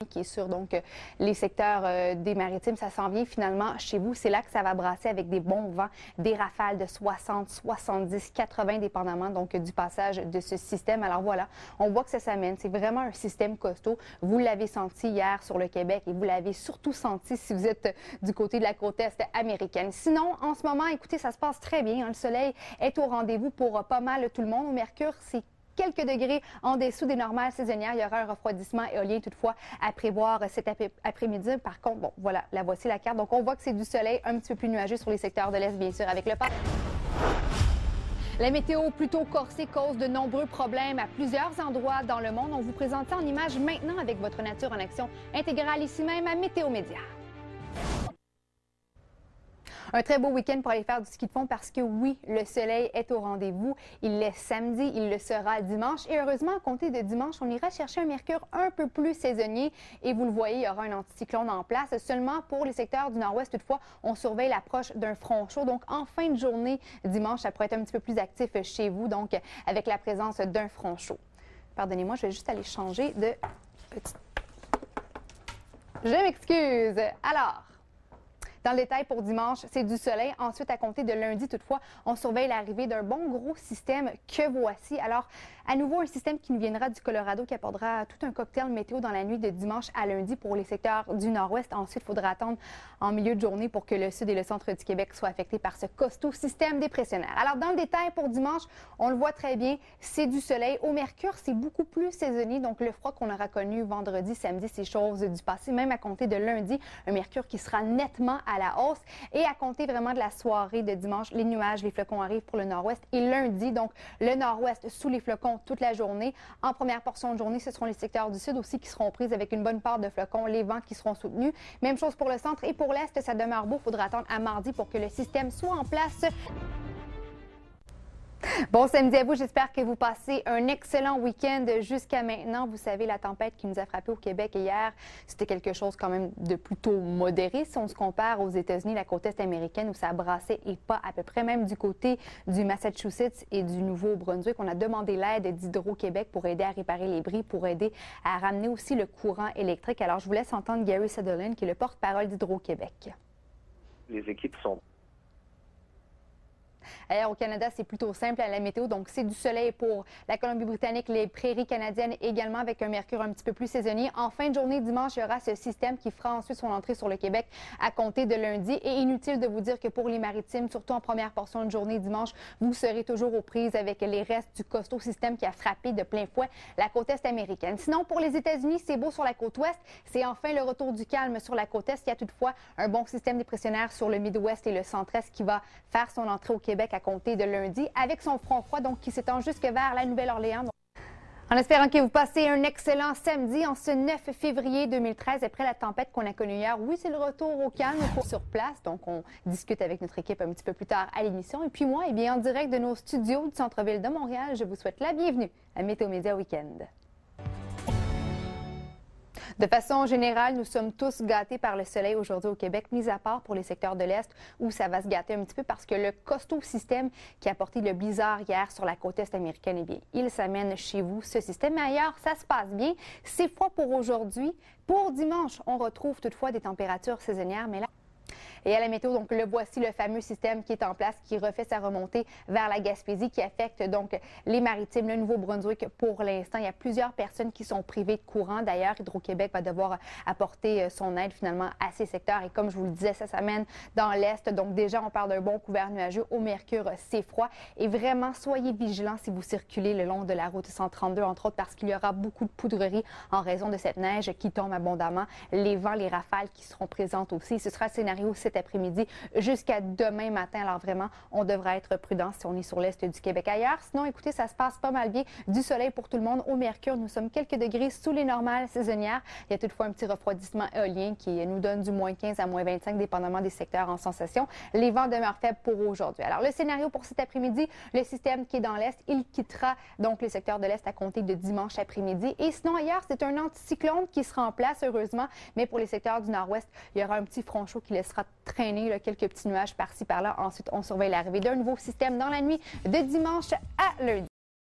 qui est sur donc les secteurs des maritimes. Ça s'en vient finalement chez vous. C'est là que ça va brasser avec des bons vents, des rafales de 60, 70, 80 dépendamment donc du passage de ce système. Alors voilà, on voit que ça s'amène. C'est vraiment un système costaud. Vous l'avez senti hier sur le Québec et vous l'avez surtout senti si vous êtes du côté de la côte est américaine. Sinon, en ce moment, écoutez, ça se passe très bien, hein. Le soleil est au rendez-vous pour pas mal tout le monde. Au Mercure, c'est quelques degrés en dessous des normales saisonnières. Il y aura un refroidissement éolien toutefois à prévoir cet après-midi. Par contre, bon, voilà, la voici la carte. Donc, on voit que c'est du soleil un petit peu plus nuageux sur les secteurs de l'Est, bien sûr, avec le pas. La météo plutôt corsée cause de nombreux problèmes à plusieurs endroits dans le monde. On vous présente ça en images maintenant avec votre nature en action intégrale ici même à Météo Média. Un très beau week-end pour aller faire du ski de fond parce que oui, le soleil est au rendez-vous. Il l'est samedi, il le sera dimanche. Et heureusement, à compter de dimanche, on ira chercher un mercure un peu plus saisonnier. Et vous le voyez, il y aura un anticyclone en place. Seulement pour les secteurs du nord-ouest, toutefois, on surveille l'approche d'un front chaud. Donc, en fin de journée, dimanche, ça pourrait être un petit peu plus actif chez vous, donc avec la présence d'un front chaud. Pardonnez-moi, je vais juste aller changer de petit... Je m'excuse. Alors... Dans le détail pour dimanche, c'est du soleil. Ensuite, à compter de lundi, toutefois, on surveille l'arrivée d'un bon gros système que voici. Alors, à nouveau, un système qui nous viendra du Colorado qui apportera tout un cocktail météo dans la nuit de dimanche à lundi pour les secteurs du nord-ouest. Ensuite, il faudra attendre en milieu de journée pour que le sud et le centre du Québec soient affectés par ce costaud système dépressionnaire. Alors, dans le détail pour dimanche, on le voit très bien, c'est du soleil. Au Mercure, c'est beaucoup plus saisonnier. Donc, le froid qu'on aura connu vendredi, samedi, c'est chose du passé. Même à compter de lundi, un Mercure qui sera nettement à la hausse. Et à compter vraiment de la soirée de dimanche, les nuages, les flocons arrivent pour le nord-ouest. Et lundi, donc, le nord-ouest sous les flocons toute la journée. En première portion de journée, ce seront les secteurs du sud aussi qui seront prises avec une bonne part de flocons, les vents qui seront soutenus. Même chose pour le centre et pour l'est, ça demeure beau. Il faudra attendre à mardi pour que le système soit en place. Bon samedi à vous, j'espère que vous passez un excellent week-end jusqu'à maintenant. Vous savez, la tempête qui nous a frappé au Québec hier, c'était quelque chose quand même de plutôt modéré si on se compare aux États-Unis, la côte est américaine où ça brassait et pas à peu près, même du côté du Massachusetts et du Nouveau-Brunswick. On a demandé l'aide d'Hydro-Québec pour aider à réparer les bris, pour aider à ramener aussi le courant électrique. Alors, je vous laisse entendre Gary Sutherland, qui est le porte-parole d'Hydro-Québec. Les équipes sont... Ailleurs au Canada, c'est plutôt simple à la météo. Donc, c'est du soleil pour la Colombie-Britannique, les prairies canadiennes également avec un mercure un petit peu plus saisonnier. En fin de journée, dimanche, il y aura ce système qui fera ensuite son entrée sur le Québec à compter de lundi. Et inutile de vous dire que pour les maritimes, surtout en première portion de journée dimanche, vous serez toujours aux prises avec les restes du costaud système qui a frappé de plein fouet la côte est américaine. Sinon, pour les États-Unis, c'est beau sur la côte ouest. C'est enfin le retour du calme sur la côte est. Il y a toutefois un bon système dépressionnaire sur le Midwest et le centre-est qui va faire son entrée au Québec à compter de lundi avec son front froid donc qui s'étend jusque vers la Nouvelle-Orléans. En espérant que vous passez un excellent samedi en ce 9 février 2013 après la tempête qu'on a connue hier. Oui, c'est le retour au calme sur place. Donc, on discute avec notre équipe un petit peu plus tard à l'émission. Et puis moi, eh bien, en direct de nos studios du centre-ville de Montréal, je vous souhaite la bienvenue à Météo Média Week-end. De façon générale, nous sommes tous gâtés par le soleil aujourd'hui au Québec, mis à part pour les secteurs de l'Est où ça va se gâter un petit peu parce que le costaud système qui a apporté le blizzard hier sur la côte est américaine, eh bien, il s'amène chez vous, ce système. Mais ailleurs, ça se passe bien. C'est froid pour aujourd'hui. Pour dimanche, on retrouve toutefois des températures saisonnières, mais là... Et à la météo, donc le voici, le fameux système qui est en place, qui refait sa remontée vers la Gaspésie, qui affecte donc les maritimes, le Nouveau-Brunswick pour l'instant. Il y a plusieurs personnes qui sont privées de courant. D'ailleurs, Hydro-Québec va devoir apporter son aide finalement à ces secteurs. Et comme je vous le disais, ça s'amène dans l'Est. Donc déjà, on parle d'un bon couvert nuageux. Au Mercure, c'est froid. Et vraiment, soyez vigilants si vous circulez le long de la route 132, entre autres parce qu'il y aura beaucoup de poudreries en raison de cette neige qui tombe abondamment. Les vents, les rafales qui seront présentes aussi. Ce sera le scénario cet après-midi jusqu'à demain matin. Alors vraiment, on devra être prudent si on est sur l'est du Québec. Ailleurs, sinon, écoutez, ça se passe pas mal bien. Du soleil pour tout le monde. Au Mercure, nous sommes quelques degrés sous les normales saisonnières. Il y a toutefois un petit refroidissement éolien qui nous donne du moins 15 à moins 25, dépendamment des secteurs en sensation. Les vents demeurent faibles pour aujourd'hui. Alors, le scénario pour cet après-midi, le système qui est dans l'est, il quittera donc le secteur de l'est à compter de dimanche après-midi. Et sinon, ailleurs, c'est un anticyclone qui sera en place, heureusement. Mais pour les secteurs du nord-ouest, il y aura un petit front chaud qui laissera traîner là, quelques petits nuages par-ci par-là. Ensuite, on surveille l'arrivée d'un nouveau système dans la nuit de dimanche à lundi.